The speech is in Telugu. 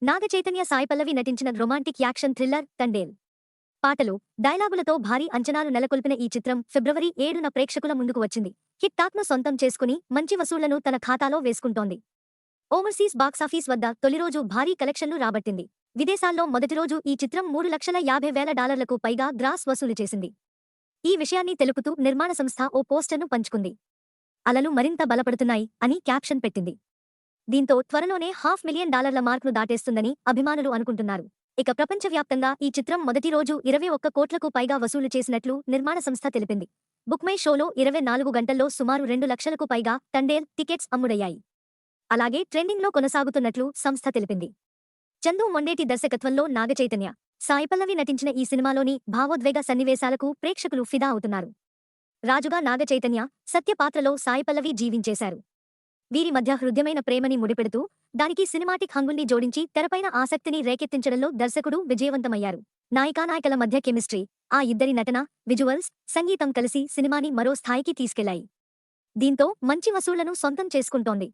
నాగ చైతన్య సాయి పల్లవి నటించిన రొమాంటిక్ యాక్షన్ థ్రిల్లర్ తండేల్. పాటలు, డైలాగులతో భారీ అంచనాలు నెలకొల్పిన ఈ చిత్రం ఫిబ్రవరి 7న ప్రేక్షకుల ముందుకు వచ్చింది. హిట్ టాక్ను సొంతం చేసుకుని మంచి వసూళ్లను తన ఖాతాలో వేసుకుంటోంది. ఓవర్సీస్ బాక్సాఫీస్ వద్ద తొలిరోజు భారీ కలెక్షన్లు రాబట్టింది. విదేశాల్లో మొదటి రోజు ఈ చిత్రం $3,50,000లకు పైగా గ్రాస్ వసూలు చేసింది. ఈ విషయాన్ని తెలుపుతూ నిర్మాణ సంస్థ ఓ పోస్టర్ను పంచుకుంది. అలలు మరింత బలపడుతున్నాయి అని క్యాప్షన్ పెట్టింది. దీంతో త్వరలోనే $500,000 మార్క్ను దాటేస్తుందని అభిమానులు అనుకుంటున్నారు. ఇక ప్రపంచవ్యాప్తంగా ఈ చిత్రం మొదటి రోజు 21 కోట్లకు పైగా వసూలు చేసినట్లు నిర్మాణ సంస్థ తెలిపింది. బుక్మై షోలో 24 గంటల్లో సుమారు 2 లక్షలకు పైగా తండేల్ టికెట్స్ అమ్ముడయ్యాయి. అలాగే ట్రెండింగ్లో కొనసాగుతున్నట్లు సంస్థ తెలిపింది. చందు మొండేటి దర్శకత్వంలో నాగచైతన్య, సాయి పల్లవి నటించిన ఈ సినిమాలోని భావోద్వేగ సన్నివేశాలకు ప్రేక్షకులు ఫిదా అవుతున్నారు. రాజుగా నాగచైతన్య, సత్య పాత్రలో సాయి పల్లవి జీవించేశారు. వీరి మధ్య హృద్యమైన ప్రేమని ముడిపెడుతూ దానికి సినిమాటిక్ హంగుల్ని జోడించి తెరపైన ఆసక్తిని రేకెత్తించడంలో దర్శకుడు విజయవంతమయ్యారు. నాయికానాయకుల మధ్య కెమిస్ట్రీ, ఆ ఇద్దరి నటన, విజువల్స్, సంగీతం కలిసి సినిమాని మరో స్థాయికి తీసుకెళ్లాయి. దీంతో మంచి వసూళ్లను సొంతం చేసుకుంటోంది.